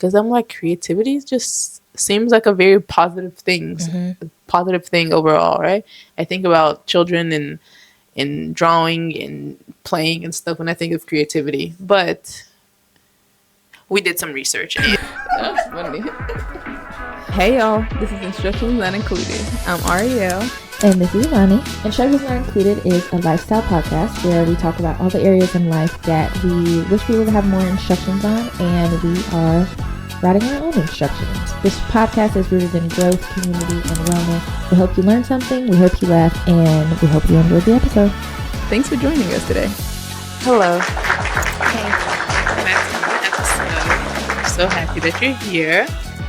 Because I'm like, creativity just seems like a very positive thing overall, right? I think about children and drawing and playing and stuff when I think of creativity. But we did some research. That's funny. Hey y'all, this is Instructions Not Included. I'm Ariel. And this is Imani. Instructions Not Included is a lifestyle podcast where we talk about all the areas in life that we wish we would have more instructions on, and we are writing our own instructions. This podcast is rooted in growth, community, and wellness. We hope you learned something, we hope you laughed, and we hope you enjoyed the episode. Thanks for joining us today. Hello. Hey. I'm so happy that you're here.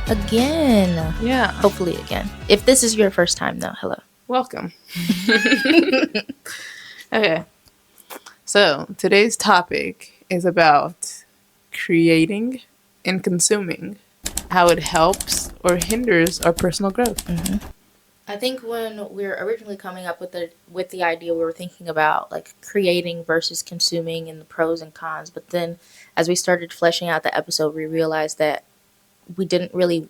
Again. Yeah. Hopefully again. If this is your first time though, hello. Welcome. Okay. So today's topic is about creating and consuming, how it helps or hinders our personal growth. Mm-hmm. I think when we were originally coming up with the idea, we were thinking about like creating versus consuming and the pros and cons. But then as we started fleshing out the episode, we realized that we didn't really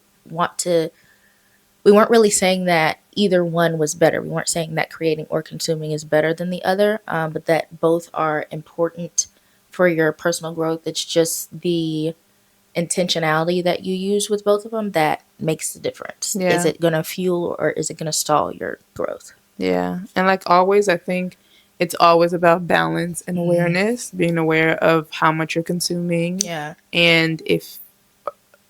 we weren't really saying that either one was better. We weren't saying that creating or consuming is better than the other, but that both are important for your personal growth. It's just the intentionality that you use with both of them that makes the difference. Yeah. Is it going to fuel or is it going to stall your growth? Yeah. And like always, I think it's always about balance and awareness, being aware of how much you're consuming. Yeah. And if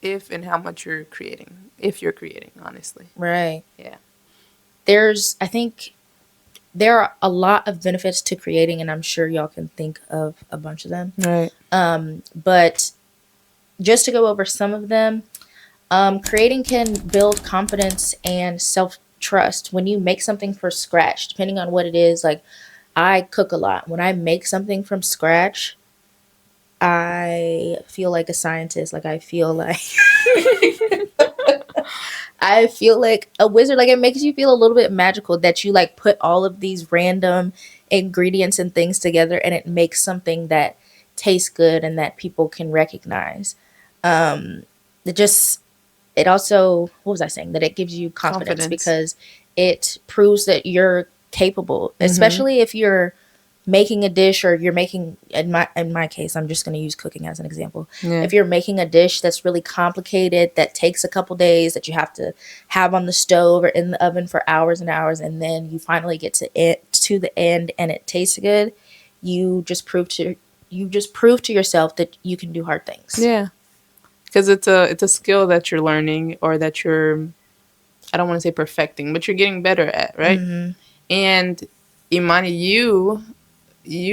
and how much you're creating, if you're creating, honestly. Right. Yeah. I think there are a lot of benefits to creating, and I'm sure y'all can think of a bunch of them. Right. But just to go over some of them, creating can build confidence and self-trust. When you make something from scratch, depending on what it is, like I cook a lot. When I make something from scratch, I feel like a scientist. Like I feel like I feel like a wizard. Like it makes you feel a little bit magical that you like put all of these random ingredients and things together and it makes something that tastes good and that people can recognize. It also, what was I saying? That it gives you confidence because it proves that you're capable, especially if you're making a dish or you're making, in my case, I'm just going to use cooking as an example. Yeah. If you're making a dish that's really complicated, that takes a couple days, that you have to have on the stove or in the oven for hours and hours, and then you finally get to the end and it tastes good, you just prove to yourself that you can do hard things. Yeah. Because it's a skill that you're learning or that you're, I don't want to say perfecting, but you're getting better at, right? Mm-hmm. And Imani, you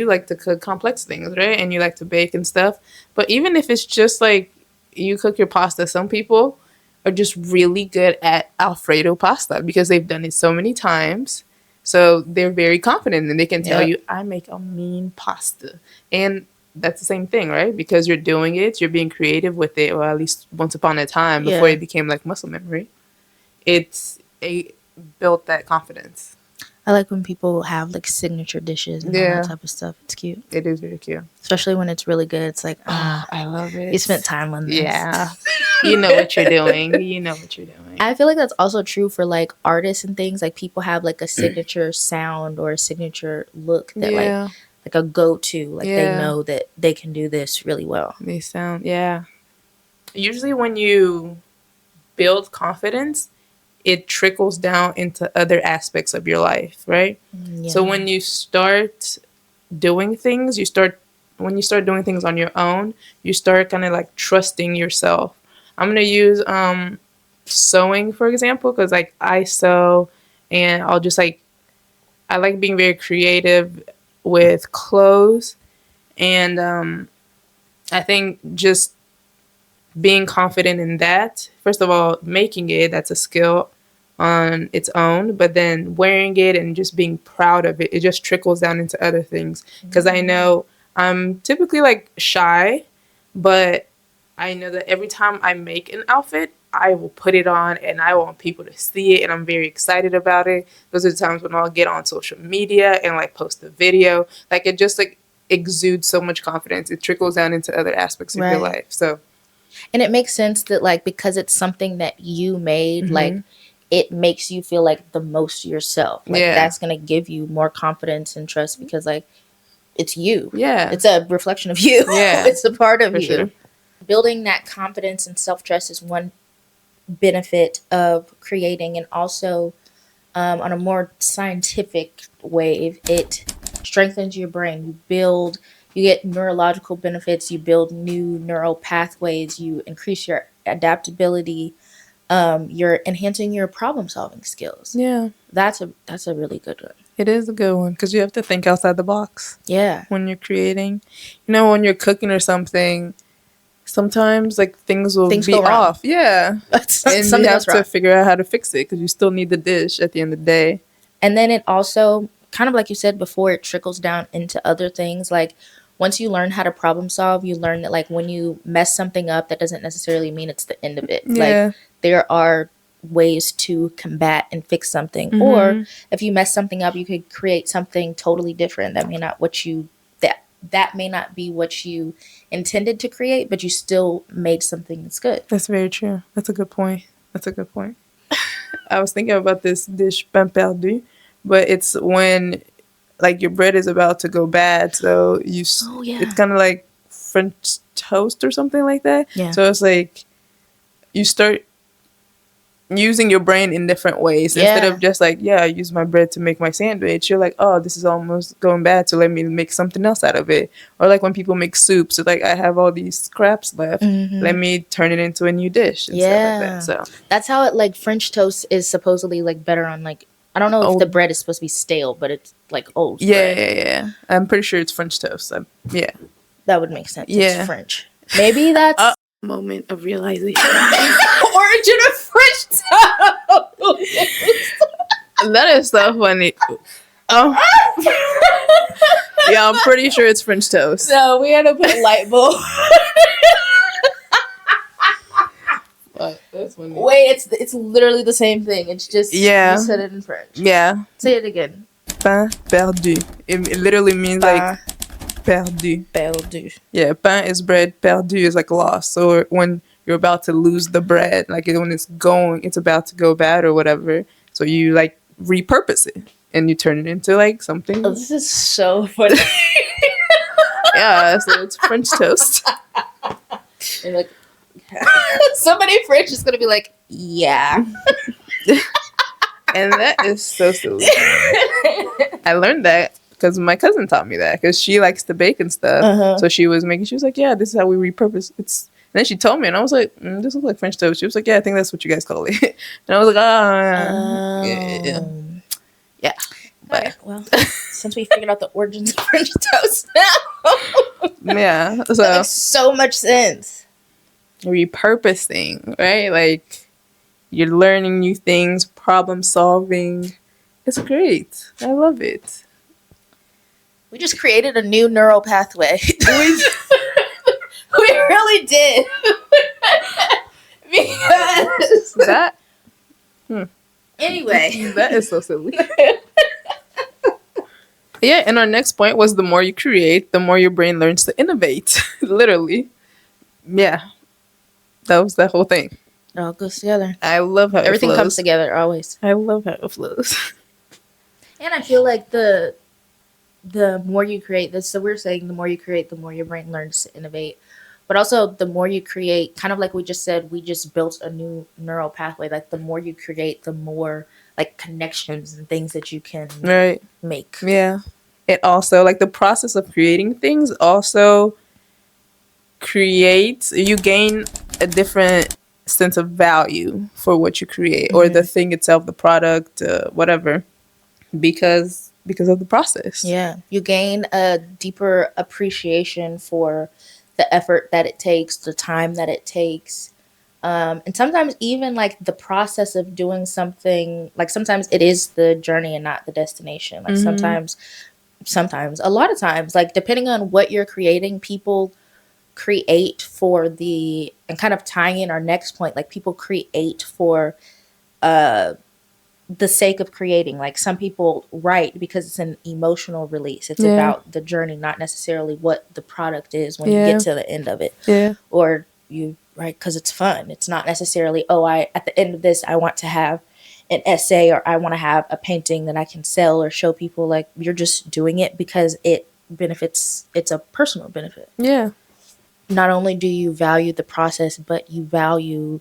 like to cook complex things, right? And you like to bake and stuff. But even if it's just like you cook your pasta, some people are just really good at Alfredo pasta because they've done it so many times. So they're very confident and they can tell you, I make a mean pasta. And that's the same thing, right? Because you're doing it, you're being creative with it, or at least once upon a time before it became like muscle memory. It built that confidence. I like when people have like signature dishes and all that type of stuff. It's cute. It is very cute. Especially when it's really good. It's like, I love it. You spent time on this. Yeah. You know what you're doing. I feel like that's also true for like artists and things. Like people have like a signature sound or a signature look that like a go-to. Like they know that they can do this really well. They sound, Usually when you build confidence, it trickles down into other aspects of your life, right? Yeah. So when you start doing things, when you start doing things on your own, you start kind of like trusting yourself. I'm going to use sewing, for example, because like I sew and I'll just like, I like being very creative with clothes. And I think just being confident in that, first of all, making it, that's a skill on its own, but then wearing it and just being proud of it, it just trickles down into other things. Because I know I'm typically like shy, but I know that every time I make an outfit, I will put it on and I want people to see it and I'm very excited about it. Those are the times when I'll get on social media and like post a video. Like it just like exudes so much confidence. It trickles down into other aspects of your life. So And it makes sense that like because it's something that you made, like it makes you feel like the most yourself. Like that's gonna give you more confidence and trust because like it's you. Yeah. It's a reflection of you. Yeah. It's a part of For you. sure. Building that confidence and self-trust is one benefit of creating, and also on a more scientific wave, it strengthens your brain. You get neurological benefits, you build new neural pathways, you increase your adaptability, you're enhancing your problem solving skills. Yeah. That's a really good one. It is a good one because you have to think outside the box. Yeah. When you're creating. You know, when you're cooking or something, sometimes like things will be go wrong. off. Yeah. And you have to figure out how to fix it because you still need the dish at the end of the day. And then it also, kind of like you said before, it trickles down into other things. Like once you learn how to problem solve, you learn that like when you mess something up, that doesn't necessarily mean it's the end of it. Yeah. Like there are ways to combat and fix something. Or if you mess something up, you could create something totally different that may not that may not be what you intended to create, but you still made something that's good. That's very true. That's a good point. I was thinking about this dish pain perdu, but it's when like your bread is about to go bad, so it's kind of like French toast or something like that. Yeah. So it's like you start using your brain in different ways instead of just like, I use my bread to make my sandwich. You're like, oh, this is almost going bad, so let me make something else out of it. Or like when people make soups, it's like I have all these scraps left, let me turn it into a new dish and stuff like that. So that's how it, like French toast is supposedly like better on like, I don't know if the bread is supposed to be stale, but it's like old bread. Yeah. I'm pretty sure it's French toast. That would make sense. It's French. Maybe that's moment of realization. Origin of French toast. That is so funny. Oh. Yeah, I'm pretty sure it's French toast. No, we had to put a light bulb. What? That's funny. Wait, it's literally the same thing. It's just you said it in French. Yeah. Say it again. Pain perdu. It literally means like perdu. Perdu. Yeah, pain is bread. Perdu is like lost. So when you're about to lose the bread, like when it's about to go bad or whatever. So you like repurpose it and you turn it into like something. Oh, this is so funny. Yeah, so it's French toast. And like somebody French is gonna be like, yeah. And that is so silly. I learned that because my cousin taught me that because she likes to bake and stuff. So she was like, yeah, this is how we repurpose. And then she told me, and I was like, this looks like French toast. She was like, yeah, I think that's what you guys call it. And I was like, yeah. But okay, well, since we figured out the origins of French toast now, yeah, so that makes so much sense. Repurposing, right? Like you're learning new things, problem solving. It's great. I love it. We just created a new neural pathway. We really did. Because that. Anyway, that is so silly. Yeah, and our next point was the more you create, the more your brain learns to innovate. Literally. Yeah. That was that whole thing. It all goes together. I love how everything comes together always. I love how it flows. And I feel like the more you create this, so we're saying the more you create, the more your brain learns to innovate. But also the more you create, kind of like we just said, we just built a new neural pathway. Like the more you create, the more like connections and things that you can make. Yeah. It also, like the process of creating things also you gain a different sense of value for what you create or the thing itself, the product, whatever, because of the process. Yeah. You gain a deeper appreciation for the effort that it takes, the time that it takes. And sometimes even like the process of doing something, like sometimes it is the journey and not the destination. Like sometimes, a lot of times, like depending on what you're creating, people create for and kind of tying in our next point, like people create for the sake of creating. Like some people write because it's an emotional release. It's about the journey, not necessarily what the product is when you get to the end of it. Yeah. Or you right? Because it's fun. It's not necessarily, oh, I at the end of this I want to have an essay, or I want to have a painting that I can sell or show people. Like, you're just doing it because it benefits, it's a personal benefit. Yeah. Not only do you value the process, but you value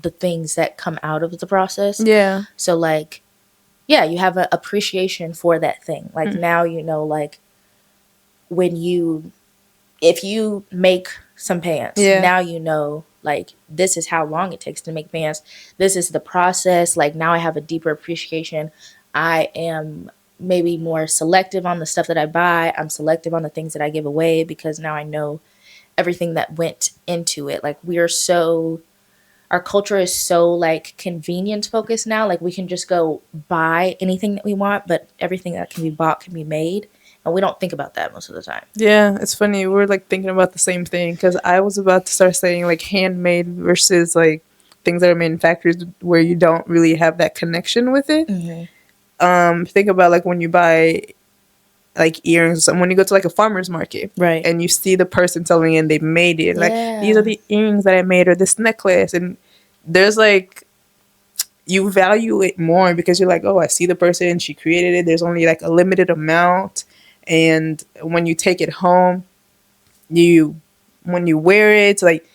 the things that come out of the process. Yeah. So like, yeah, you have an appreciation for that thing. Like now, you know, like when you, if you make some pants, now you know, like, this is how long it takes to make pants. This is the process. Like, now I have a deeper appreciation. I am maybe more selective on the stuff that I buy. I'm selective on the things that I give away because now I know everything that went into it. Like, we are so, our culture is so like convenience focused now. Like, we can just go buy anything that we want, but everything that can be bought can be made. And we don't think about that most of the time. Yeah, it's funny. We're like thinking about the same thing because I was about to start saying like handmade versus like things that are manufactured where you don't really have that connection with it. Think about like when you buy like earrings, when you go to like a farmer's market, Right? And you see the person telling you and they made it. Like, these are the earrings that I made, or this necklace, and there's like, you value it more because you're like, oh, I see the person, she created it. There's only like a limited amount, and when you take it home, when you wear it, like,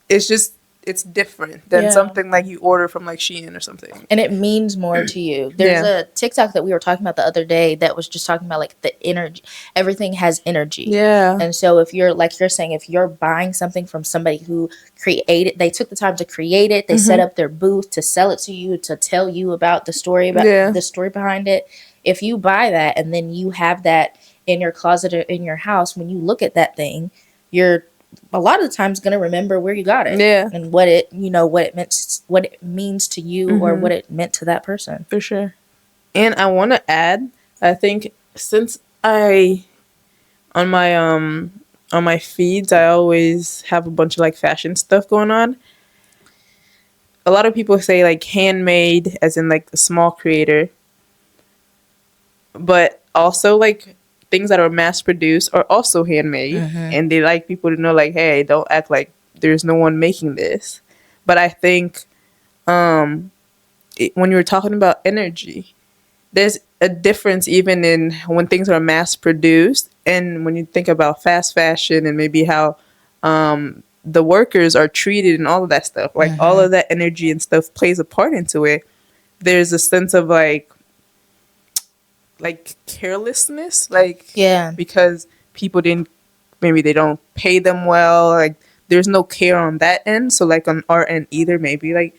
it's just, it's different than something like you order from like Shein or something. And it means more to you. There's a TikTok that we were talking about the other day that was just talking about like the energy. Everything has energy. Yeah. And so if you're, like you're saying, if you're buying something from somebody who created, they took the time to create it, they set up their booth to sell it to you, to tell you about the story, about the story behind it. If you buy that and then you have that in your closet or in your house, when you look at that thing, you're a lot of the times going to remember where you got it, and what it, you know, what it meant, what it means to you, or what it meant to that person. For sure. And I want to add, I think since I on my feeds, I always have a bunch of like fashion stuff going on. A lot of people say like handmade, as in like a small creator, but also like things that are mass produced are also handmade, and they like people to know like, hey, don't act like there's no one making this. But I think when you were talking about energy, there's a difference even in when things are mass produced and when you think about fast fashion and maybe how the workers are treated and all of that stuff. Like all of that energy and stuff plays a part into it. There's a sense of like carelessness, like, because people didn't, maybe they don't pay them well, like there's no care on that end. So like on our end either, maybe like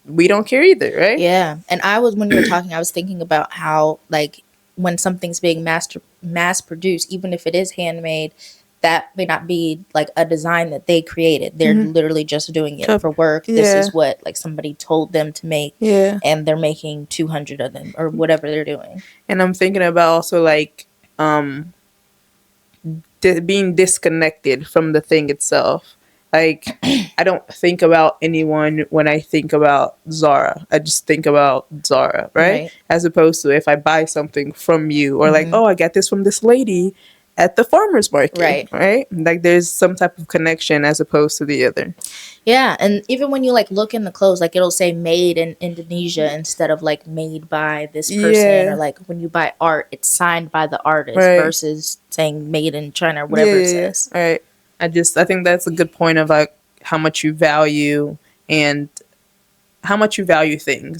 we don't care either, right? Yeah. And when you were talking, I was thinking about how like when something's being mass produced, even if it is handmade, that may not be like a design that they created. They're literally just doing it for work. This is what like somebody told them to make, and they're making 200 of them or whatever they're doing. And I'm thinking about also like being disconnected from the thing itself. Like, I don't think about anyone when I think about Zara. I just think about Zara, right? As opposed to if I buy something from you, or like, oh, I got this from this lady at the farmer's market, right? Like, there's some type of connection as opposed to the other. Yeah, and even when you like look in the clothes, like it'll say made in Indonesia instead of like made by this person, or like when you buy art, it's signed by the artist versus saying made in China or whatever it says. Right. I think that's a good point of like how much you value things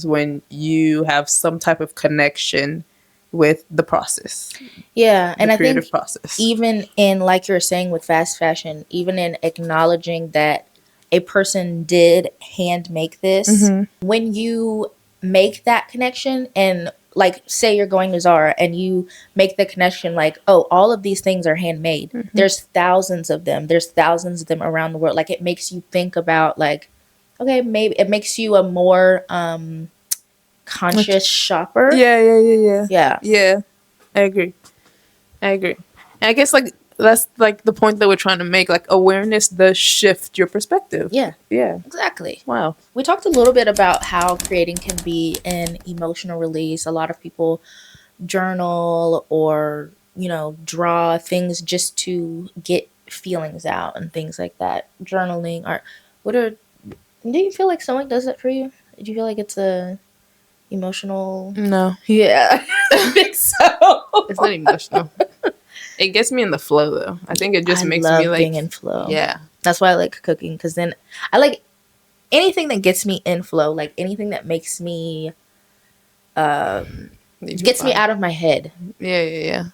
when you have some type of connection with the process. Yeah, and I think process. Even in, like you were saying with fast fashion, even in acknowledging that a person did hand make this, when you make that connection, and like say you're going to Zara and you make the connection like, oh, all of these things are handmade. There's thousands of them. There's thousands of them around the world. Like, it makes you think about like, okay, maybe it makes you a more conscious shopper. Yeah. I agree. And I guess like that's like the point that we're trying to make. Like, awareness does shift your perspective. Yeah. Exactly. Wow. We talked a little bit about how creating can be an emotional release. A lot of people journal or, you know, draw things just to get feelings out and things like that. Journaling or what are do you feel like sewing does that for you? Do you feel like it's a emotional? No. Yeah. I think so. It's not emotional. It gets me in the flow though. I think it just I makes love me like being in flow. Yeah. That's why I like cooking, because then I like anything that gets me in flow, like anything that makes me gets me out of my head. Yeah.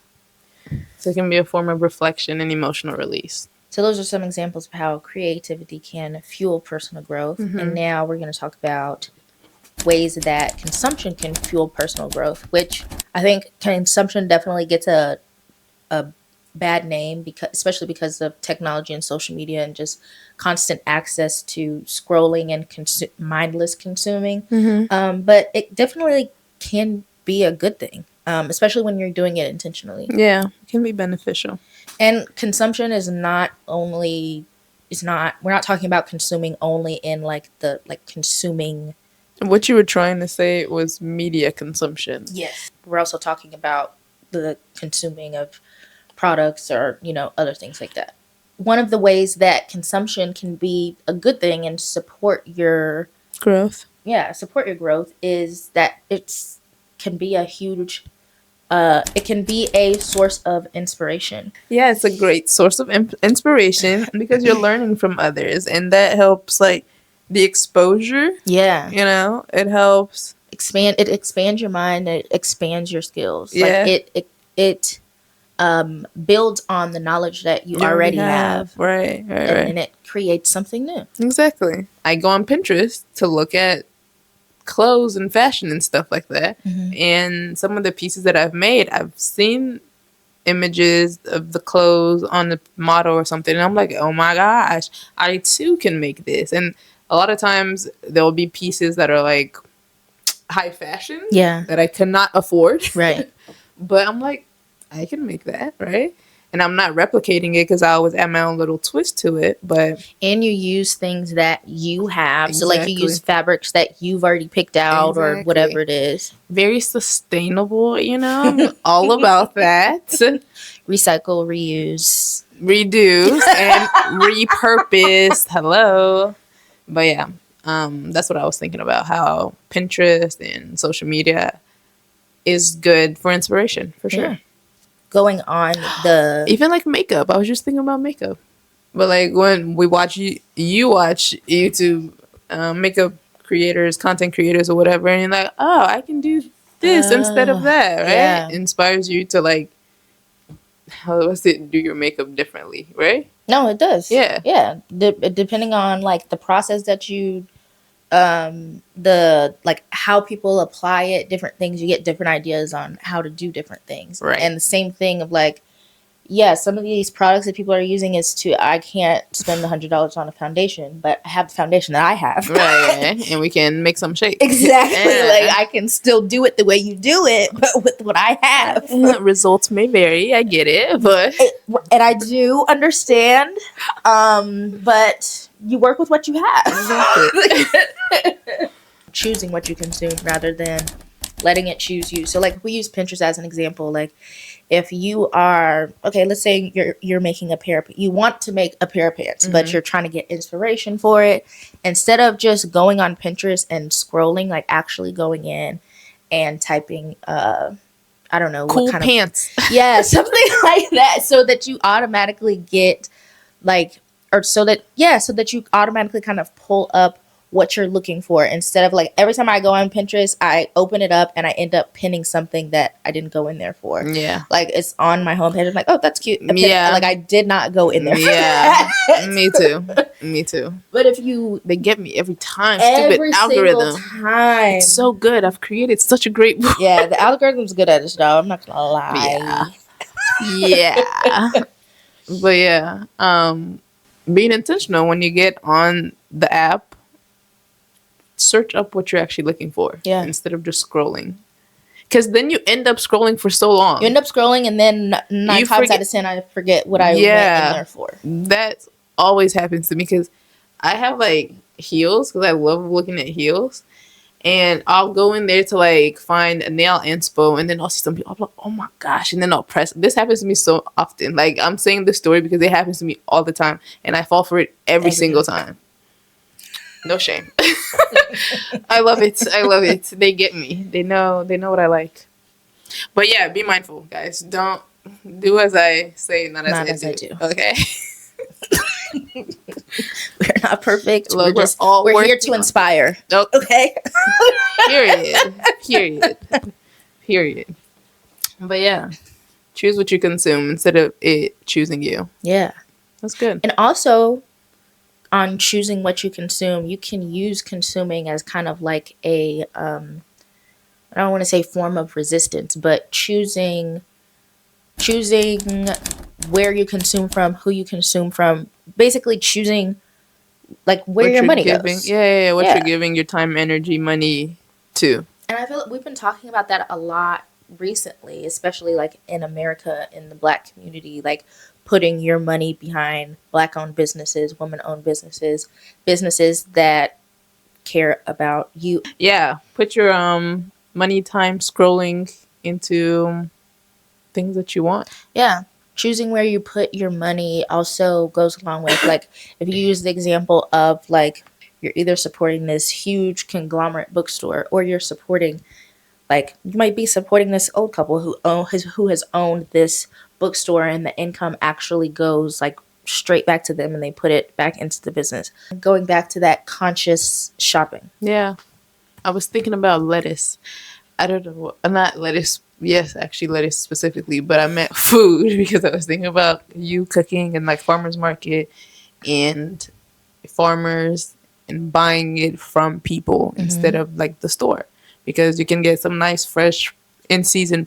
So it can be a form of reflection and emotional release. So those are some examples of how creativity can fuel personal growth. And now we're going to talk about ways that consumption can fuel personal growth, which I think consumption definitely gets a bad name, because especially because of technology and social media and just constant access to scrolling and mindless consuming. But it definitely can be a good thing, especially when you're doing it intentionally. Yeah, it can be beneficial. And consumption is not only we're not talking about consuming only in like the consuming. What you were trying to say was media consumption. Yes. We're also talking about the consuming of products or, other things like that. One of the ways that consumption can be a good thing and support your growth. Yeah, support your growth is that can be a huge it can be a source of inspiration. Yeah, it's a great source of inspiration because you're learning from others, and that helps like the exposure. Yeah. It helps it expands your mind, it expands your skills. Yeah. Like it builds on the knowledge that you already have. Right. And it creates something new. Exactly. I go on Pinterest to look at clothes and fashion and stuff like that. And some of the pieces that I've made, I've seen images of the clothes on the model or something, and I'm like, oh my gosh, I too can make this. And a lot of times there'll be pieces that are like high fashion that I cannot afford. Right. But I'm like, I can make that, right? And I'm not replicating it because I always add my own little twist to it. And you use things that you have. Exactly. So like you use fabrics that you've already picked out or whatever it is. Very sustainable, I'm all about that. Recycle, reuse, reduce, and repurpose. Hello. But yeah, that's what I was thinking about, how Pinterest and social media is good for inspiration, for sure. Yeah. Going on even like makeup. I was just thinking about makeup. But like when we watch you watch YouTube makeup creators, content creators or whatever, and you're like, oh, I can do this instead of that, right? Yeah. It inspires you to like, do your makeup differently, right? No, it does. Yeah. Yeah. Depending on like the process that you the like how people apply it, different things, you get different ideas on how to do different things. Right. And the same thing of like, some of these products that people are using I can't spend $100 on a foundation, but I have the foundation that I have. Right. And we can make some shapes. Exactly. Yeah. Like I can still do it the way you do it, but with what I have. Results may vary. I get it, but and I do understand. But you work with what you have. Exactly. Choosing what you consume rather than letting it choose you. So like we use Pinterest as an example. Like if you are let's say you're making a pair of, you want to make a pair of pants, but you're trying to get inspiration for it. Instead of just going on Pinterest and scrolling, like actually going in and typing I don't know, cool what kind pants. Yeah, something like that, so that you automatically get like, or so that you automatically kind of pull up what you're looking for, instead of like every time I go on Pinterest, I open it up and I end up pinning something that I didn't go in there for. Yeah. Like it's on my homepage. I'm like, oh, that's cute. Yeah. Like I did not go in there. Yeah. Me too. But if they get me every time. Stupid algorithm. Time. It's so good. I've created such a great book. Yeah, the algorithm's good at its job. I'm not gonna lie. Yeah. But yeah. Being intentional when you get on the app. Search up what you're actually looking for instead of just scrolling, because then you end up scrolling for so long. You end up scrolling, and then 9 times out of 10 I forget what I went in there for. That always happens to me because I have like heels, because I love looking at heels, And I'll go in there to like find a nail inspo, and then I'll see some people. I'm like, oh my gosh! And then I'll press. This happens to me so often. Like I'm saying this story because it happens to me all the time, and I fall for it every single time. No shame. I love it. I love it. They get me. They know what I like. But yeah, be mindful, guys. Don't do as I say, not as I do. Okay. We're not perfect. Look, we're here to inspire. Okay. Period. But yeah, choose what you consume instead of it choosing you. Yeah, that's good. And also, on choosing what you consume, you can use consuming as kind of like a I don't want to say form of resistance, but choosing where you consume from, who you consume from, basically choosing like where your money goes. Yeah, what you're giving your time, energy, money to. And I feel like we've been talking about that a lot recently, especially like in America, in the Black community, like putting your money behind Black-owned businesses, women-owned businesses, businesses that care about you. Yeah, put your money, time scrolling into things that you want. Yeah. Choosing where you put your money also goes along with, like, if you use the example of, like, you're either supporting this huge conglomerate bookstore or you're supporting, like, you might be supporting this old couple who has owned this bookstore, and the income actually goes, like, straight back to them and they put it back into the business. Going back to that conscious shopping. Yeah. I was thinking about lettuce. I don't know. Not lettuce. Yes, actually lettuce specifically, but I meant food because I was thinking about you cooking and like farmers market and farmers and buying it from people instead of like the store, because you can get some nice fresh in season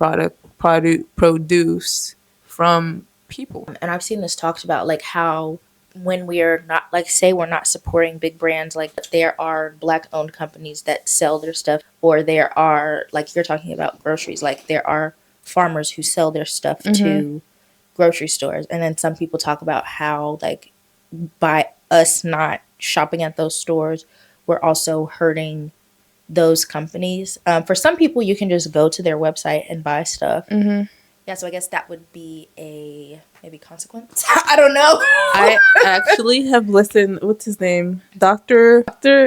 produce from people. And I've seen this talked about, like, how when we are not, like, say we're not supporting big brands, like there are Black owned companies that sell their stuff, or there are, like you're talking about groceries, like there are farmers who sell their stuff to grocery stores. And then some people talk about how, like, by us not shopping at those stores, we're also hurting those companies. For some people, you can just go to their website and buy stuff. Yeah, so I guess that would be a maybe consequence. I don't know. I actually have listened. What's his name? Dr.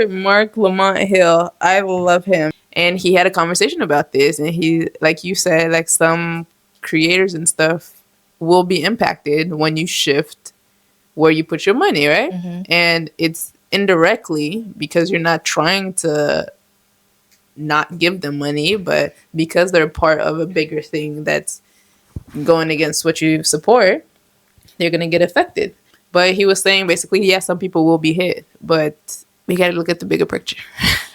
Mark Lamont Hill. I love him. And he had a conversation about this. And he, like you said, like some creators and stuff will be impacted when you shift where you put your money, right? And it's indirectly because you're not trying to not give them money, but because they're part of a bigger thing that's going against what you support, they're going to get affected. But he was saying basically, yeah, some people will be hit, but we got to look at the bigger picture.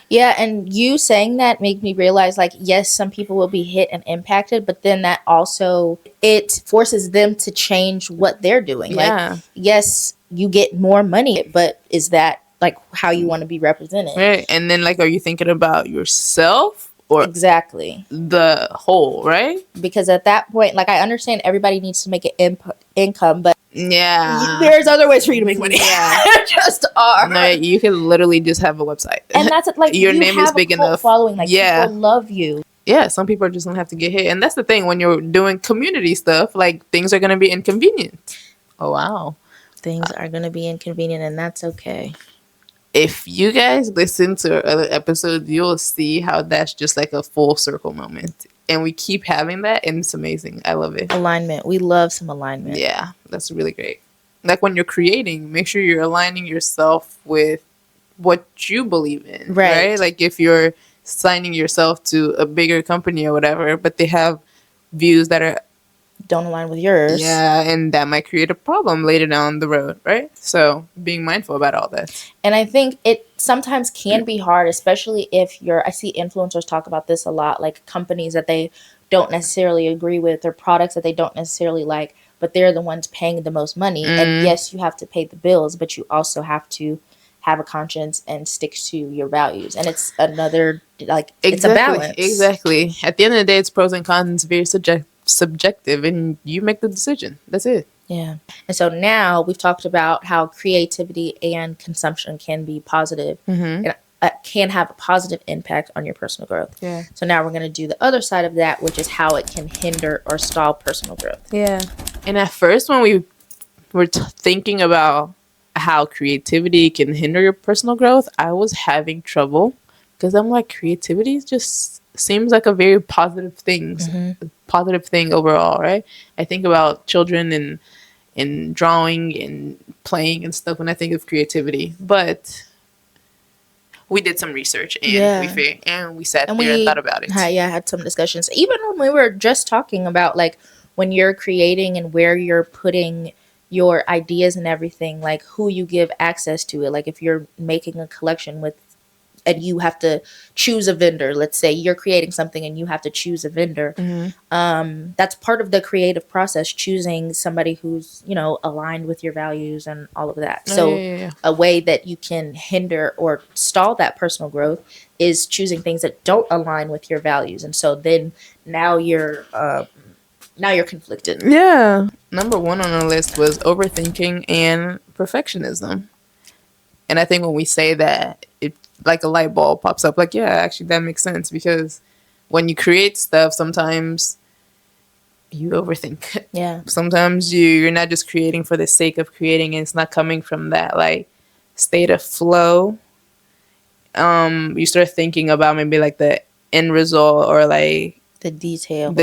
Yeah, and you saying that made me realize, like, yes, some people will be hit and impacted, but then that also, it forces them to change what they're doing. Yeah. Like, yes, you get more money, but is that, like, how you want to be represented? Right. And then, like, are you thinking about yourself? Or exactly the whole, right? Because at that point, like, I understand everybody needs to make an income, but yeah, there's other ways for you to make money. Yeah, there just are. No, you can literally just have a website, and that's like your name is big enough. Following, like, people love you. Yeah, some people are just gonna have to get hit, and that's the thing when you're doing community stuff. Like, things are gonna be inconvenient. Oh wow, things are gonna be inconvenient, and that's okay. If you guys listen to other episodes, you'll see how that's just like a full circle moment. And we keep having that, and it's amazing. I love it. Alignment. We love some alignment. Yeah, that's really great. Like, when you're creating, make sure you're aligning yourself with what you believe in. Right? Like, if you're signing yourself to a bigger company or whatever, but they have views that don't align with yours. Yeah, and that might create a problem later down the road, right? So being mindful about all that. And I think it sometimes can be hard, especially if I see influencers talk about this a lot, like companies that they don't necessarily agree with or products that they don't necessarily like, but they're the ones paying the most money. And yes, you have to pay the bills, but you also have to have a conscience and stick to your values. And it's another, like, it's a balance. Exactly. At the end of the day, it's pros and cons, very subjective, and you make the decision. That's it. Yeah. And so now we've talked about how creativity and consumption can be positive. And can have a positive impact on your personal growth. Yeah. So now we're going to do the other side of that, which is how it can hinder or stall personal growth. Yeah. And at first, when we were thinking about how creativity can hinder your personal growth, I was having trouble because I'm like, creativity just seems like a very positive thing, positive thing overall, right? I think about children and drawing and playing and stuff when I think of creativity, but we did some research and we sat there and thought about it. Had some discussions. Even when we were just talking about like when you're creating and where you're putting your ideas and everything, like who you give access to it. Like if you're making a collection with, and you have to choose a vendor, let's say you're creating something and you have to choose a vendor. That's part of the creative process, choosing somebody who's, aligned with your values and all of that. A way that you can hinder or stall that personal growth is choosing things that don't align with your values. And so then now you're conflicted. Yeah. Number one on our list was overthinking and perfectionism. And I think when we say that, it like a light bulb pops up. Like, yeah, actually, that makes sense. Because when you create stuff, sometimes you overthink. Yeah. Sometimes you're not just creating for the sake of creating, and it's not coming from that like state of flow. You start thinking about maybe like the end result or like the details.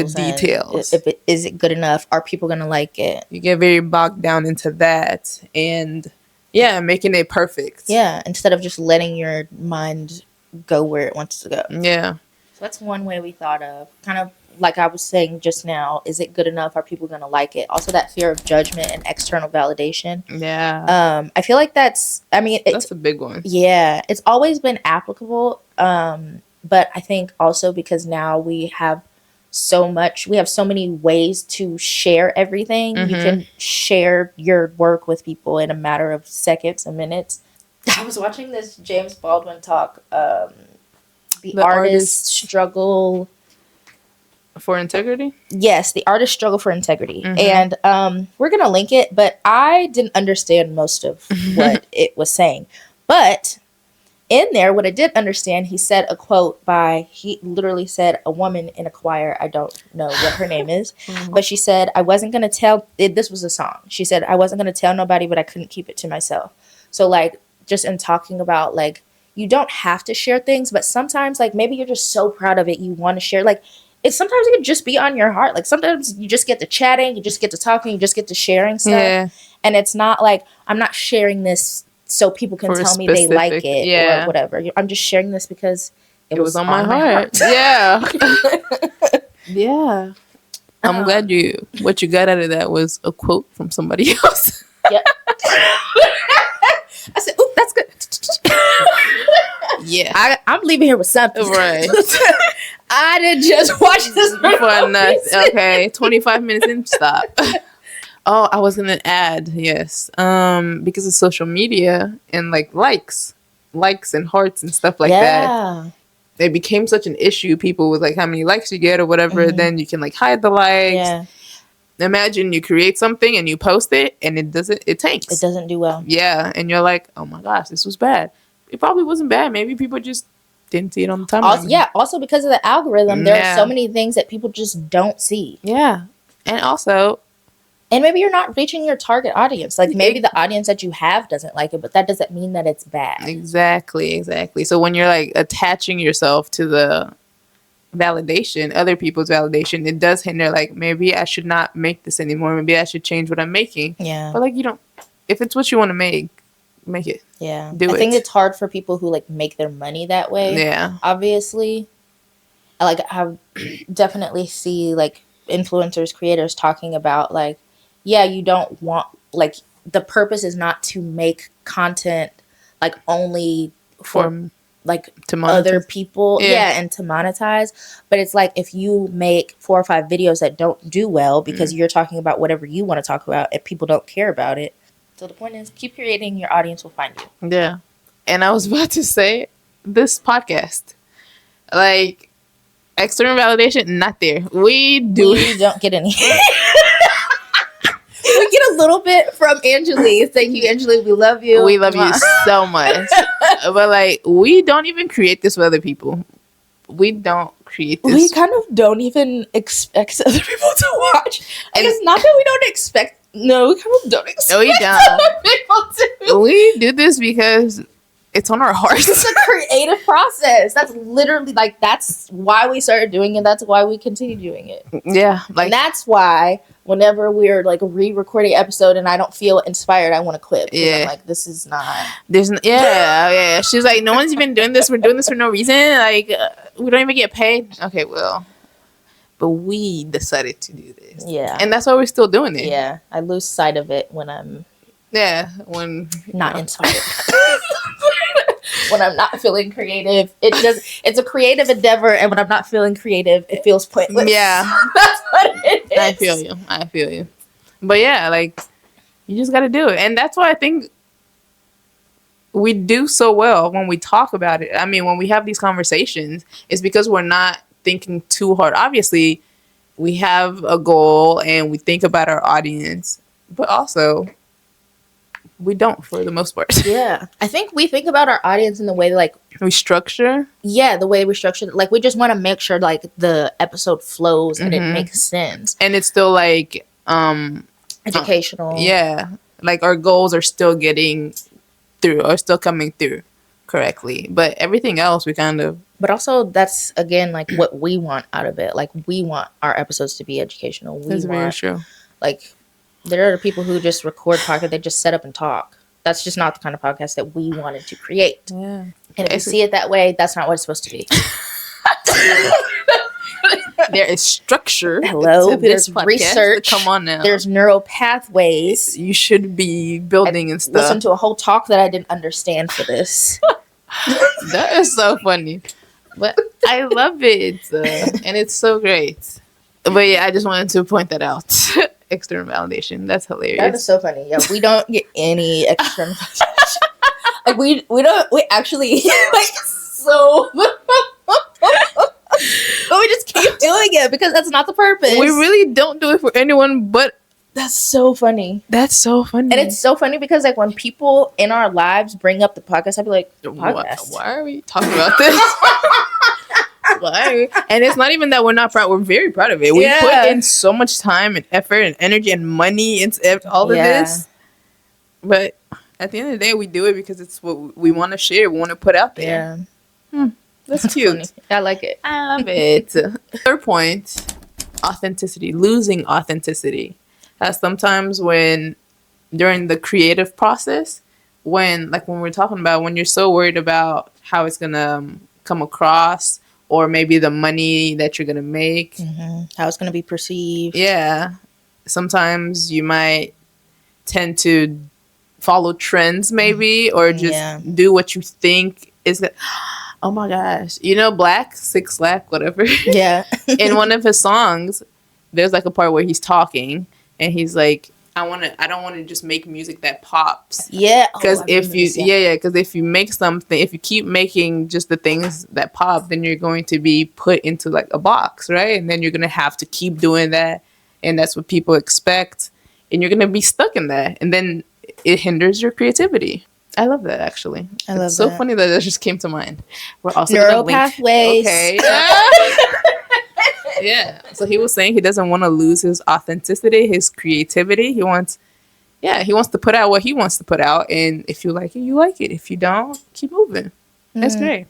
Is it good enough? Are people gonna like it? You get very bogged down into that, and making it perfect. Yeah, instead of just letting your mind go where it wants to go. Yeah. So that's one way we thought of. Kind of like I was saying just now, is it good enough? Are people going to like it? Also that fear of judgment and external validation. Yeah. I feel like that's a big one. Yeah. It's always been applicable. But I think also because now we have so many ways to share everything. You can share your work with people in a matter of seconds and minutes. I was watching this James Baldwin talk, the artist's struggle for integrity. Yes, the artist's struggle for integrity. And we're gonna link it, but I didn't understand most of what it was saying. But in there, what I did understand, he said a quote he literally said, a woman in a choir, I don't know what her name is, but she said, I wasn't going to tell, this was a song. She said, I wasn't going to tell nobody, but I couldn't keep it to myself. So like, just in talking about like, you don't have to share things, but sometimes like maybe you're just so proud of it, you want to share. Like, sometimes it can just be on your heart. Like sometimes you just get to chatting, you just get to talking, you just get to sharing stuff. Yeah. And it's not like, I'm not sharing this so people can tell me they like it or whatever. I'm just sharing this because it was on my heart. Yeah. Yeah. I'm glad what you got out of that was a quote from somebody else. Yep. I said, "Ooh, that's good." Yeah. I'm leaving here with something. Right. I didn't just watch this for nothing. Okay, 25 minutes in, stop. Oh, I was gonna add, yes. Because of social media and like likes and hearts and stuff like that. It became such an issue. People with like how many likes you get or whatever, then you can like hide the likes. Yeah. Imagine you create something and you post it and it tanks. It doesn't do well. Yeah. And you're like, oh my gosh, this was bad. It probably wasn't bad. Maybe people just didn't see it on the timeline. Also because of the algorithm, there are so many things that people just don't see. Yeah. And maybe you're not reaching your target audience. Like maybe the audience that you have doesn't like it, but that doesn't mean that it's bad. Exactly. So when you're like attaching yourself to the validation, other people's validation, it does hinder like, maybe I should not make this anymore. Maybe I should change what I'm making. Yeah. But like, if it's what you want to make it. Yeah. I think it's hard for people who like make their money that way. Yeah. Obviously. Like I definitely see like influencers, creators talking about like, yeah, you don't want, like, the purpose is not to make content, like, only for, like, other people. Yeah, and to monetize. But it's like, if you make 4 or 5 videos that don't do well because you're talking about whatever you want to talk about and people don't care about it. So the point is, keep creating, your audience will find you. Yeah. And I was about to say, this podcast, like, external validation, not there. We don't get any. we get a little bit from Angeli. Thank you, Angeli. We love you. We love you so much. But like, we don't even create this with other people. We don't create this. We kind of don't even expect other people to watch. And it's not that we don't expect. No, we kind of don't expect other people to. We do this because it's on our hearts. It's a creative process. That's literally like, that's why we started doing it. That's why we continue doing it. Yeah. Like, and that's why whenever we're like re-recording an episode and I don't feel inspired, I want to quit. Yeah. I'm like, this is not. Yeah. She's like, no one's even doing this. We're doing this for no reason. Like, we don't even get paid. Okay, well. But we decided to do this. Yeah. And that's why we're still doing it. Yeah. I lose sight of it when I'm. Yeah. When. Not inspired. When I'm not feeling creative, it's a creative endeavor, and when I'm not feeling creative, it feels pointless. Yeah. That's what it is. I feel you. But yeah, like, you just gotta do it. And that's why I think we do so well when we talk about it. I mean, when we have these conversations, it's because we're not thinking too hard. Obviously, we have a goal and we think about our audience, but also we don't, for the most part. Yeah. I think we think about our audience in the way like we structure. Yeah, the way we structure. Like, we just want to make sure like the episode flows and it makes sense. And it's still like educational. Yeah. Like, our goals are still getting through, or still coming through correctly. But everything else we kind of. But also, that's again like what we want out of it. Like, we want our episodes to be educational. That's very true. Like, there are people who just record podcasts. They just set up and talk. That's just not the kind of podcast that we wanted to create. Yeah. And if you see it that way, that's not what it's supposed to be. There is structure. Hello. There's research. Come on now. There's neural pathways. You should be building and stuff. Listen to a whole talk that I didn't understand for this. That is so funny. But I love it. And it's so great. But yeah, I just wanted to point that out. External validation. That's hilarious. That is so funny. Yeah, we don't get any external validation. Like, we actually like so. But we just keep doing it because that's not the purpose. We really don't do it for anyone but. That's so funny. That's so funny. And it's so funny because like when people in our lives bring up the podcast, I'd be like, podcast? Why are we talking about this? Why? And it's not even that we're not proud. We're very proud of it. We put in so much time and effort and energy and money into all of this. But at the end of the day, we do it because it's what we want to share. We want to put out there. Yeah. That's cute. Funny. I like it. I love it. Third point, authenticity. Losing authenticity. Sometimes during the creative process, when we're talking about, when you're so worried about how it's going to come across, or maybe the money that you're going to make. How it's going to be perceived. Yeah. Sometimes you might tend to follow trends maybe, or just do what you think is that. Oh my gosh. You know, Six Black, whatever. Yeah. In one of his songs, there's like a part where he's talking and he's like, I don't want to just make music that pops. Yeah. Because because if you make something, if you keep making just the things that pop, then you're going to be put into like a box, right? And then you're going to have to keep doing that. And that's what people expect. And you're going to be stuck in that. And then it hinders your creativity. I love that, actually. It's so funny that just came to mind. We're also neural pathways. Okay. Yeah. So he was saying he doesn't want to lose his authenticity, his creativity. He wants to put out what he wants to put out. And if you like it, you like it. If you don't, keep moving. That's great.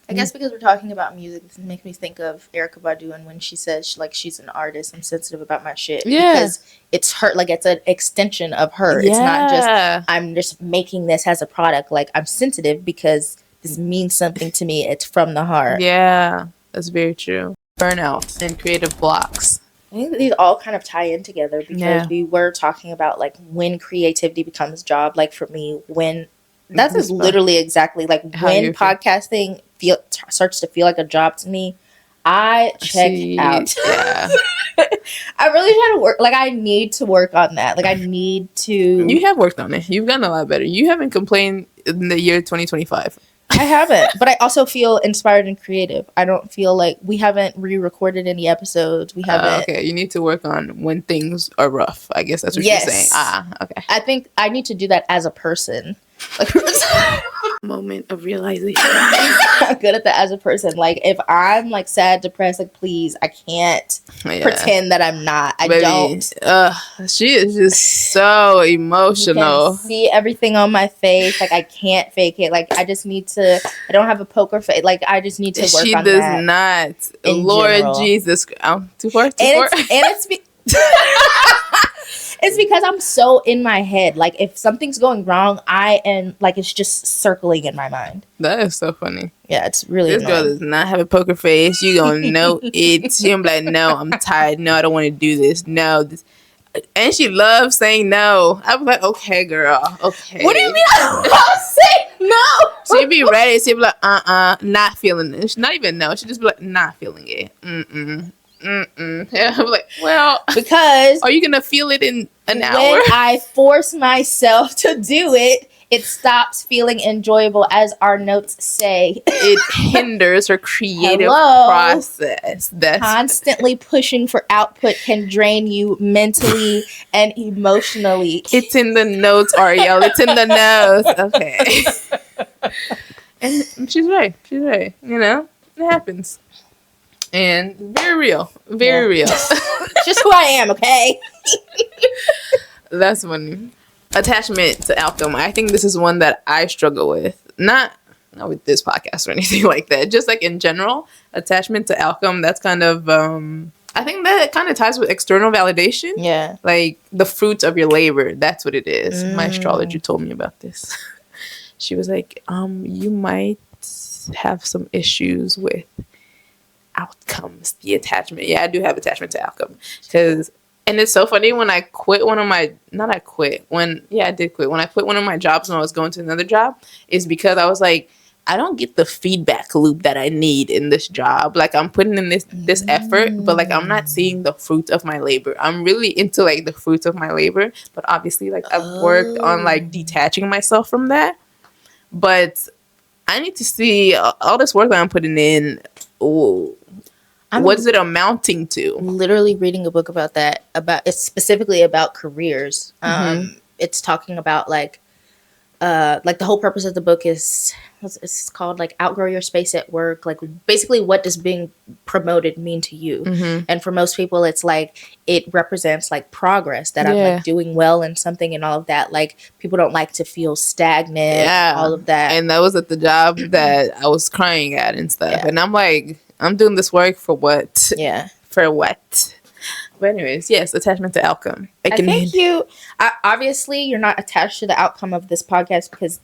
I guess because we're talking about music, this makes me think of Erykah Badu, and when she says she's an artist, I'm sensitive about my shit. Yeah. Because it's her, like, it's an extension of her. Yeah. It's not just, I'm just making this as a product. Like, I'm sensitive because this means something to me. It's from the heart. Yeah, that's very true. Burnout and creative blocks. I think these all kind of tie in together because we were talking about, like, when creativity becomes a job. Like, for me, that is literally exactly like when podcasting starts to feel like a job to me, I check out. Yeah. I really try to work. Like, I need to work on that. Like, I need to. You have worked on it. You've gotten a lot better. You haven't complained in the year 2025. I haven't, but I also feel inspired and creative. I don't feel like we haven't re-recorded any episodes. We haven't. Okay, you need to work on when things are rough. I guess that's what you're saying. Yes. Okay. I think I need to do that as a person. Like, Moment of realization. I'm good at that as a person. Like, if I'm like sad, depressed, like, please, I can't pretend that I'm not. I don't. She is just so emotional. You can see everything on my face. Like, I can't fake it. Like, I just need to. I don't have a poker face. Like, I just need to work she on does that. not. In Lord general. Jesus. Too far. It's because I'm so in my head. Like, if something's going wrong, I am like, it's just circling in my mind. That is so funny. Yeah, it's really This girl does not have a poker face. You gonna know it. She gonna be like, no, I'm tired. No, I don't want to do this. No. And she loves saying no. I was like, okay, girl. Okay. What do you mean I love saying no? She'd be ready. She'd be like, not feeling it. She'd not even know. She'd just be like, not feeling it. Yeah, I'm like, well, because are you gonna feel it in an hour? When I force myself to do it, it stops feeling enjoyable, as our notes say. It hinders her creative process. That's constantly pushing for output can drain you mentally and emotionally. It's in the notes, Ariel. It's in the notes. Okay. And she's right. She's right. You know, it happens. And very real. Very real. Just who I am, okay? That's funny. Attachment to outcome. I think this is one that I struggle with. Not with this podcast or anything like that. Just like in general, attachment to outcome. That's kind of, I think that kind of ties with external validation. Yeah. Like the fruits of your labor. That's what it is. My astrologer told me about this. She was like, you might have some issues with outcomes, the attachment. Yeah, I do have attachment to outcome. And it's so funny when I quit one of my, I did quit. When I quit one of my jobs when I was going to another job, is because I was like, I don't get the feedback loop that I need in this job. Like, I'm putting in this effort, but like, I'm not seeing the fruit of my labor. I'm really into like the fruits of my labor, but obviously like I've worked on like detaching myself from that. But I need to see all this work that I'm putting in. What is it amounting to? Literally reading a book about that. It's specifically about careers. It's talking about like the whole purpose of the book is it's called like outgrow your space at work. Like basically, what does being promoted mean to you? And for most people, it's like it represents like progress, that I'm like doing well in something and all of that. Like people don't like to feel stagnant. All of that. And that was at the job that I was crying at and stuff. And I'm like, I'm doing this work for what? Yeah. For what? But anyways, yes, attachment to outcome. I think obviously you're not attached to the outcome of this podcast because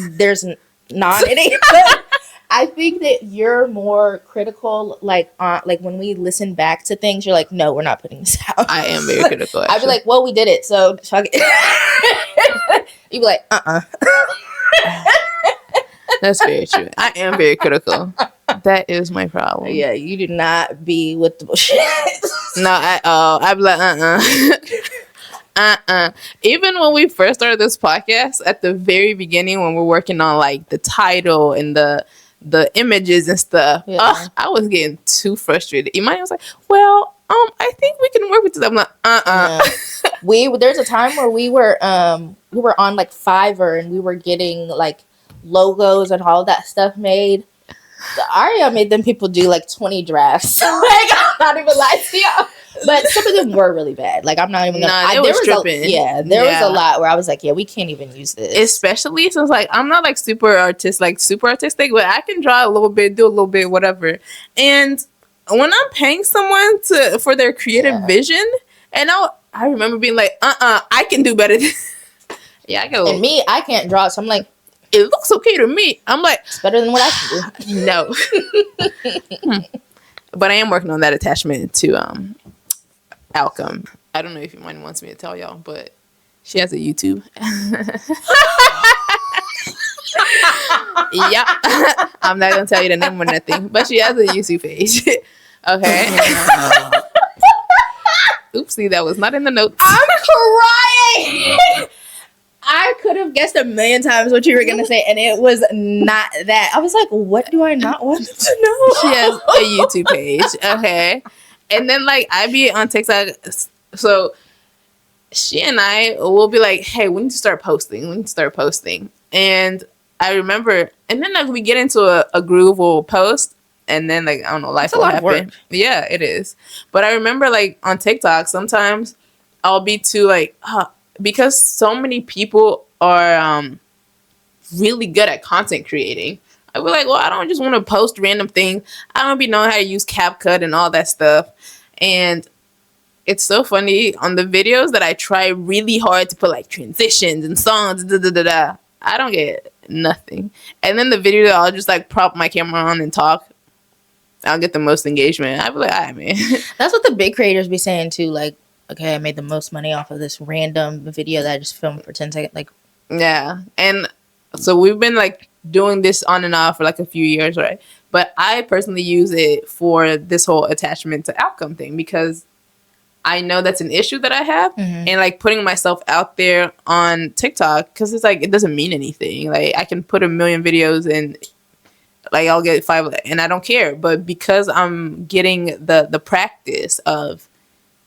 there's not any. But I think that you're more critical. Like when we listen back to things, you're like, no, we're not putting this out. I am very critical. I'd be like, well, we did it, so fuck it. You'd be like, That's very true. I am very critical. That is my problem. Yeah, you do not be with the bullshit. No, I'd be like, Even when we first started this podcast, at the very beginning, when we're working on like the title and the images and stuff, I was getting too frustrated. Imani was like, well, I think we can work with this. I'm like, There's a time where we were on like Fiverr and we were getting like logos and all that stuff made. Aria made them people do like 20 drafts. Like, I'm not even lying to y'all. But some of them were really bad. Like, I'm not even gonna. There was a lot where I was like, yeah, we can't even use this. Especially since like I'm not like super artistic, but I can draw a little bit, do a little bit, whatever. And when I'm paying someone for their creative vision, and I remember being like, I can do better. I go. And me, I can't draw, so I'm like, it looks okay to me. I'm like, it's better than what I can do. No. But I am working on that attachment to outcome. I don't know if Imani wants me to tell y'all, but she has a YouTube. Yep. I'm not gonna tell you the name or nothing, but she has a YouTube page. Okay. Oopsie, that was not in the notes. I'm crying. I could have guessed a million times what you were gonna say, and it was not that. I was like, what do I not want them to know? She has a YouTube page. Okay. And then like I be on TikTok, so she and I will be like, hey, we need to start posting. We need to start posting. And I remember, and then like we get into a groove, we'll post, and then like I don't know, life will happen. Yeah, it is. But I remember like on TikTok, sometimes I'll be too like, because so many people are really good at content creating. I'll be like, well, I don't just want to post random things. I don't be knowing how to use CapCut and all that stuff. And it's so funny on the videos that I try really hard to put like transitions and songs, da da da da. I don't get nothing. And then the video that I'll just like prop my camera on and talk, I'll get the most engagement. I'll be like, all right, man. That's what the big creators be saying too. Like, okay, I made the most money off of this random video that I just filmed for 10 seconds. Like, yeah. And so we've been like doing this on and off for like a few years, right? But I personally use it for this whole attachment to outcome thing because I know that's an issue that I have. Mm-hmm. And like putting myself out there on TikTok, because it's like it doesn't mean anything. Like I can put a million videos and like I'll get 5 and I don't care. But because I'm getting the practice of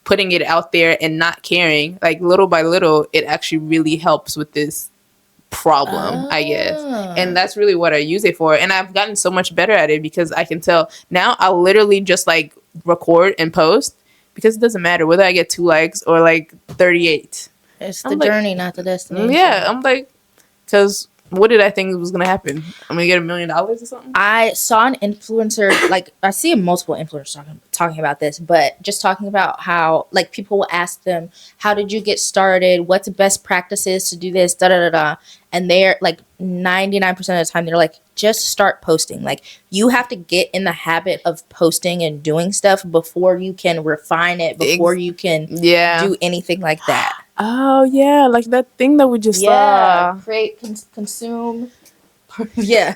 putting it out there and not caring, like little by little, it actually really helps with this problem, I guess. And that's really what I use it for. And I've gotten so much better at it because I can tell now I'll literally just like record and post because it doesn't matter whether I get 2 likes or like 38. It's the journey, not the destination. Yeah, I'm like, because what did I think was going to happen? I'm going to get $1 million or something? I saw an influencer, like, I see multiple influencers talking about this, but just talking about how, like, people will ask them, how did you get started? What's the best practices to do this? Da da da da. And they're, like, 99% of the time, they're like, just start posting. Like, you have to get in the habit of posting and doing stuff before you can refine it, before you can do anything like that. Oh, yeah, like that thing that we just saw. Create, consume. Yeah.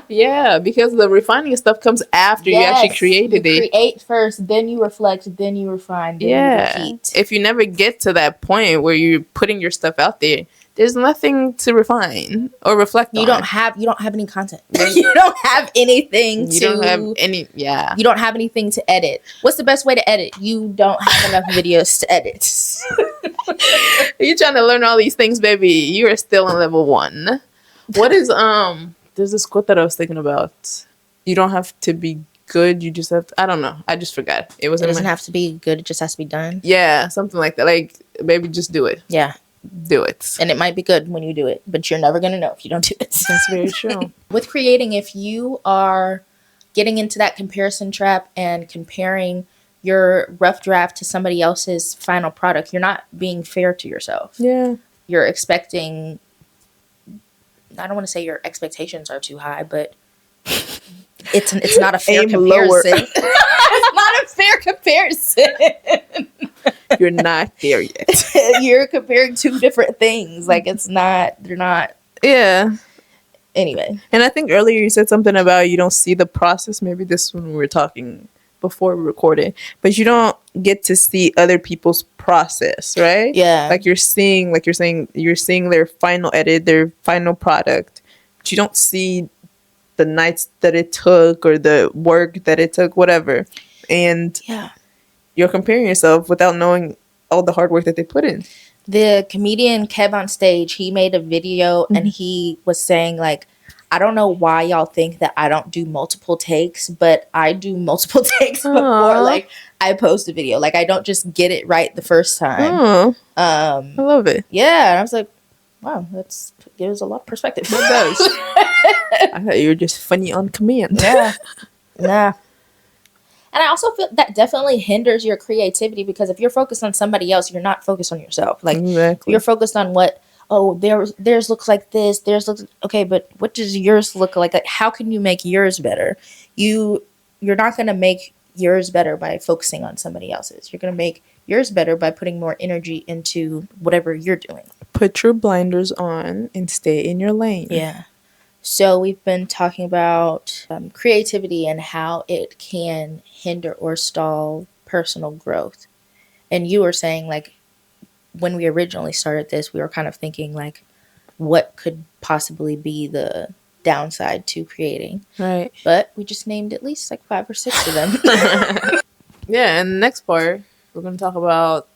Yeah, because the refining stuff comes after you actually created it. Create first, then you reflect, then you refine, then you repeat. If you never get to that point where you're putting your stuff out there, there's nothing to refine or reflect on. You don't have any content. You don't have anything you don't have any You don't have anything to edit. What's the best way to edit? You don't have enough videos to edit. You're trying to learn all these things, baby. You are still on level 1. What is there's this quote that I was thinking about. You don't have to be good, you just have to, I don't know. I just forgot. It doesn't have to be good, it just has to be done. Yeah, something like that. Like, baby, just do it. Yeah. Do it. And it might be good when you do it, but you're never going to know if you don't do it. That's very true. With creating, if you are getting into that comparison trap and comparing your rough draft to somebody else's final product, you're not being fair to yourself. Yeah. You're expecting, I don't want to say your expectations are too high, but it's not a fair comparison. It's not a fair comparison. You're not there yet. You're comparing 2 different things. Like, they're not. Yeah. Anyway. And I think earlier you said something about you don't see the process. Maybe this when we were talking before we recorded. But you don't get to see other people's process, right? Yeah. Like you're seeing their final edit, their final product. But you don't see the nights that it took or the work that it took, whatever. And you're comparing yourself without knowing all the hard work that they put in. The comedian Kev on Stage, he made a video and he was saying, like, I don't know why y'all think that I don't do multiple takes, but I do multiple takes before, like, I post a video. Like, I don't just get it right the first time. I love it. Yeah. And I was like, wow, that gives a lot of perspective. It does. I thought you were just funny on command. Yeah. Nah. And I also feel that definitely hinders your creativity because if you're focused on somebody else, you're not focused on yourself. Like, you're focused on theirs looks like this, theirs looks okay, but what does yours look like? Like, how can you make yours better? You're not going to make yours better by focusing on somebody else's. You're going to make yours better by putting more energy into whatever you're doing. Put your blinders on and stay in your lane. Yeah. So we've been talking about creativity and how it can hinder or stall personal growth. And you were saying, like, when we originally started this, we were kind of thinking like, what could possibly be the downside to creating? Right. But we just named at least like 5 or 6 of them. Yeah, and the next part, we're going to talk about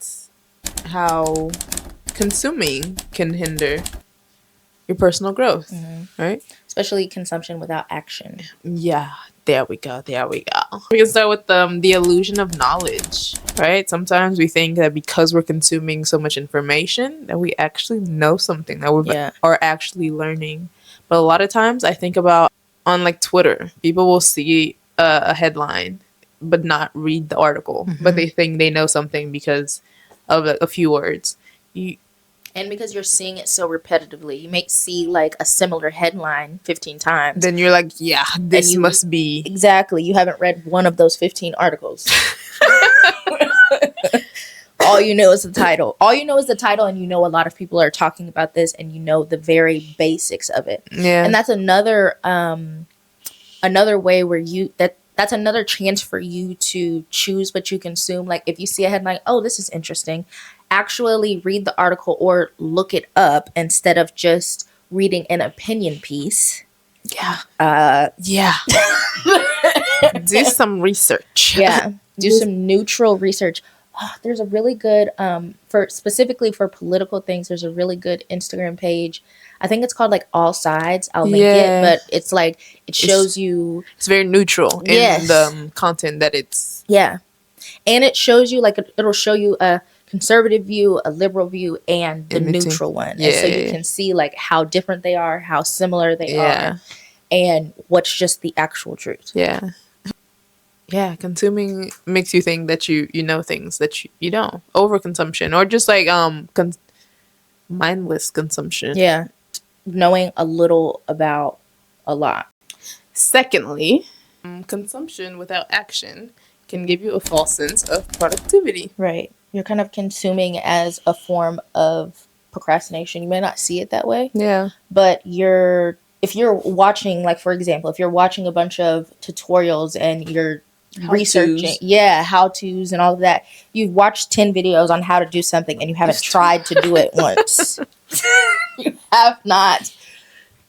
how consuming can hinder your personal growth, right? Especially consumption without action. Yeah, there we go. We can start with the illusion of knowledge, right? Sometimes we think that because we're consuming so much information that we actually know something, that we are actually learning. But a lot of times I think about on like Twitter, people will see a headline but not read the article, but they think they know something because of a few words. And because you're seeing it so repetitively, you may see like a similar headline 15 times. Then you're like, yeah, this must be. Exactly. You haven't read one of those 15 articles. All you know is the title. And you know a lot of people are talking about this, and you know the very basics of it. Yeah. And that's another way where that's another chance for you to choose what you consume. Like if you see a headline, oh, this is interesting, actually read the article or look it up instead of just reading an opinion piece. Yeah. Do some research. Yeah. Do some neutral research. Oh, there's a really good specifically for political things, there's a really good Instagram page. I think it's called like All Sides. I'll link it, but it's like it shows you. It's very neutral in the content that it's. Yeah, and it shows you like it'll show you a conservative view, a liberal view, and the neutral one. Yeah, and so you can see like how different they are, how similar they are, and what's just the actual truth. Yeah. Yeah, consuming makes you think that you know things that you don't. Overconsumption, or just like mindless consumption. Yeah, knowing a little about a lot. Secondly, consumption without action can give you a false sense of productivity. Right. You're kind of consuming as a form of procrastination. You may not see it that way. Yeah. But if you're watching, like for example, if you're watching a bunch of tutorials and you're researching how-tos and all of that, you've watched 10 videos on how to do something and you haven't tried to do it once. You have not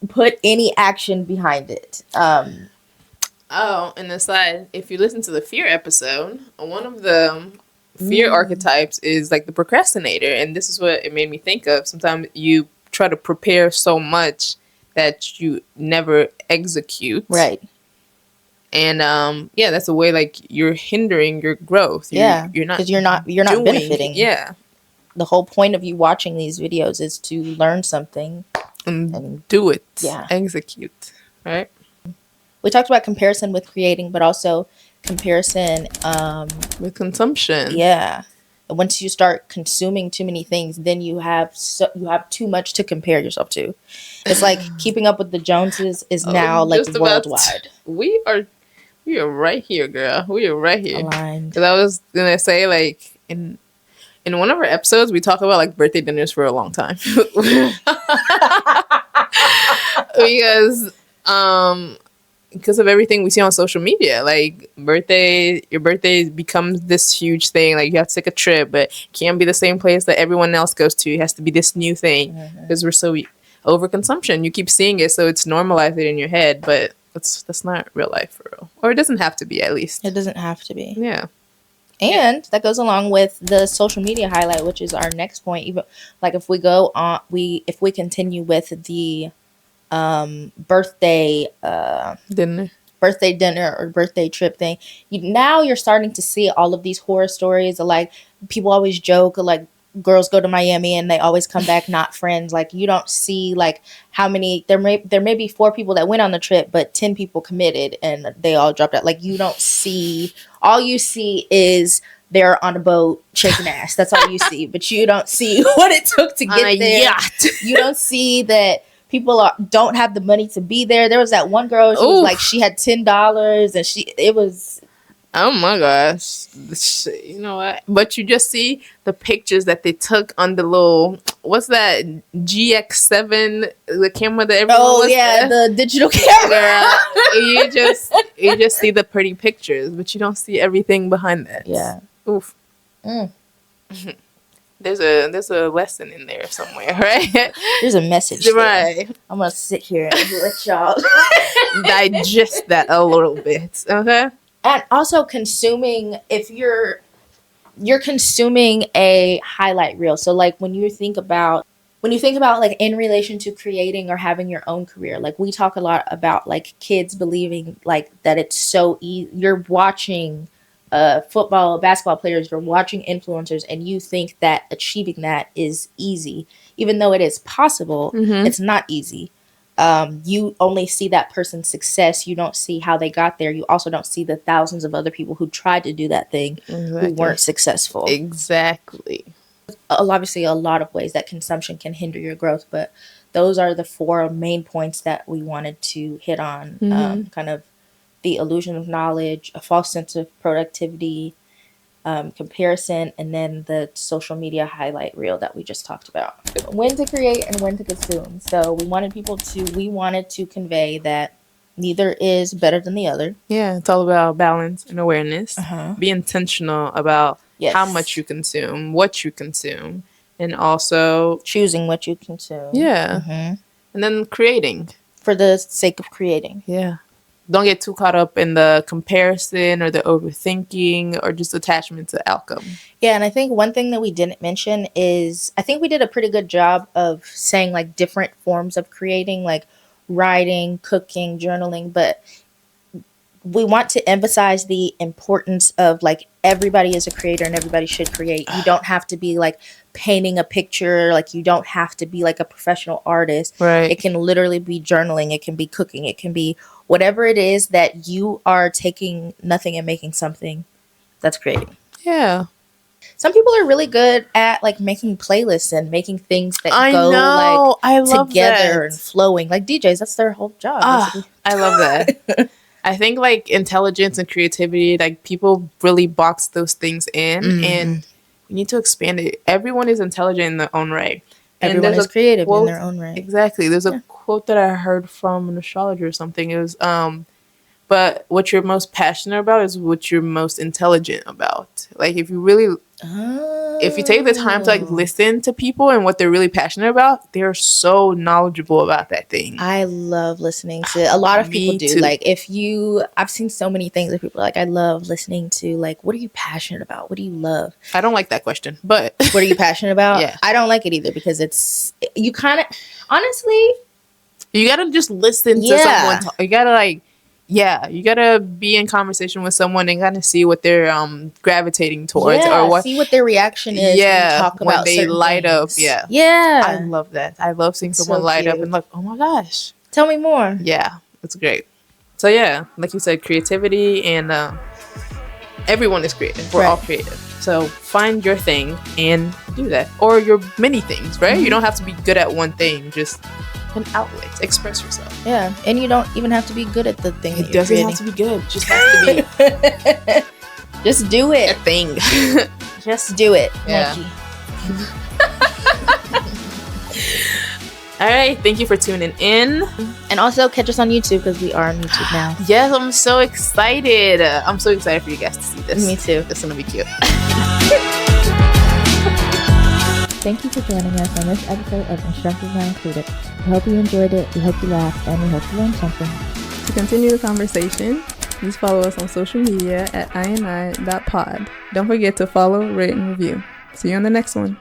put any action behind it. Oh, and aside, if you listen to the fear episode, one of the fear archetypes is like the procrastinator, and this is what it made me think of. Sometimes you try to prepare so much that you never execute. Right. And that's a way like you're hindering your growth. You're not, because you're not benefiting. Yeah. The whole point of you watching these videos is to learn something and do it. Yeah. Execute. Right. We talked about comparison with creating, but also comparison with consumption. Yeah. Once you start consuming too many things, then you have too much to compare yourself to. It's like keeping up with the Joneses is now like worldwide. We are right here, girl. We are right here. Aligned. Because I was gonna say, like in one of our episodes, we talk about like birthday dinners for a long time. Because of everything we see on social media, like your birthday becomes this huge thing. Like you have to take a trip, but it can't be the same place that everyone else goes to. It has to be this new thing because we're so overconsumption. You keep seeing it, so it's normalized in your head, but that's not real life for real. Or it doesn't have to be, at least. It doesn't have to be. Yeah. And that goes along with the social media highlight, which is our next point. Even like if we go on, if we continue with the birthday dinner or birthday trip thing, now you're starting to see all of these horror stories of like people always joke like girls go to Miami and they always come back not friends. Like you don't see like how many there may be 4 people that went on the trip, but 10 people committed and they all dropped out. Like you don't see, all you see is they're on a boat shaking ass. That's all you see, but you don't see what it took to get there. Yacht. You don't see that people don't have the money to be there. There was that one girl, she was like, she had $10 and it was. Oh my gosh. You know what? But you just see the pictures that they took on the little, what's that, GX7, the camera that everyone was there? The digital camera. you just see the pretty pictures, but you don't see everything behind that. Yeah. Oof. There's a lesson in there somewhere, right? There's a message there. Right. I'm gonna sit here and let y'all digest that a little bit. Okay. And also consuming, if you're consuming a highlight reel. So like when you think about like in relation to creating or having your own career, like we talk a lot about like kids believing like that it's so easy. You're watching football, basketball players, you're watching influencers, and you think that achieving that is easy, even though it is possible. It's not easy. You only see that person's success. You don't see how they got there. You also don't see the thousands of other people who tried to do that thing who weren't successful. Exactly. Obviously, a lot of ways that consumption can hinder your growth, but those are the 4 main points that we wanted to hit on. Kind of the illusion of knowledge, a false sense of productivity, comparison, and then the social media highlight reel that we just talked about. When to create and when to consume. So we wanted to convey that neither is better than the other. Yeah, it's all about balance and awareness. Be intentional about how much you consume, what you consume, and also choosing what you consume. Yeah. And then creating. For the sake of creating. Yeah. Don't get too caught up in the comparison or the overthinking or just attachment to outcome. Yeah, and I think one thing that we didn't mention is I think we did a pretty good job of saying like different forms of creating, like writing, cooking, journaling, but we want to emphasize the importance of like everybody is a creator and everybody should create. You don't have to be like painting a picture, like you don't have to be like a professional artist. Right. It can literally be journaling, it can be cooking, it can be whatever it is that you are taking nothing and making something. That's creating. Yeah. Some people are really good at like making playlists and making things that go like together and flowing. Like DJs, that's their whole job. I love that. I think like intelligence and creativity, like people really box those things in, and you need to expand it. Everyone is intelligent in their own right. Everyone is creative in their own right. Exactly. There's a quote that I heard from an astrologer or something. It was, but what you're most passionate about is what you're most intelligent about. Like if you really, if you take the time to like listen to people and what they're really passionate about, they're so knowledgeable about that thing. I love listening to, a lot of people do. Too. Like I've seen so many things that people are like, I love listening to, like, what are you passionate about? What do you love? I don't like that question, but. What are you passionate about? Yeah. I don't like it either because you kind of, honestly. You got to just listen to someone talk. You got to like, you got to be in conversation with someone and kind of see what they're gravitating towards or see what their reaction is when you talk about when they light things. up. Yeah. I love that. I love seeing someone light up and like, oh my gosh. Tell me more. Yeah, it's great. So yeah, like you said, creativity and everyone is creative. We're all creative. So find your thing and do that. Or your many things, right? You don't have to be good at one thing. Just an outlet. Express yourself. Yeah. And you don't even have to be good at the thing that you're doesn't creating. Have to be good. It just has to be. Just do it. A thing. Just do it. Yeah. All right. Thank you for tuning in. And also catch us on YouTube because we are on YouTube now. Yes, I'm so excited. I'm so excited for you guys to see this. Me too. It's going to be cute. Thank you for joining us on this episode of Instructors Not Included. We hope you enjoyed it, we hope you laughed, and we hope you learned something. To continue the conversation, please follow us on social media at ini.pod. Don't forget to follow, rate, and review. See you on the next one.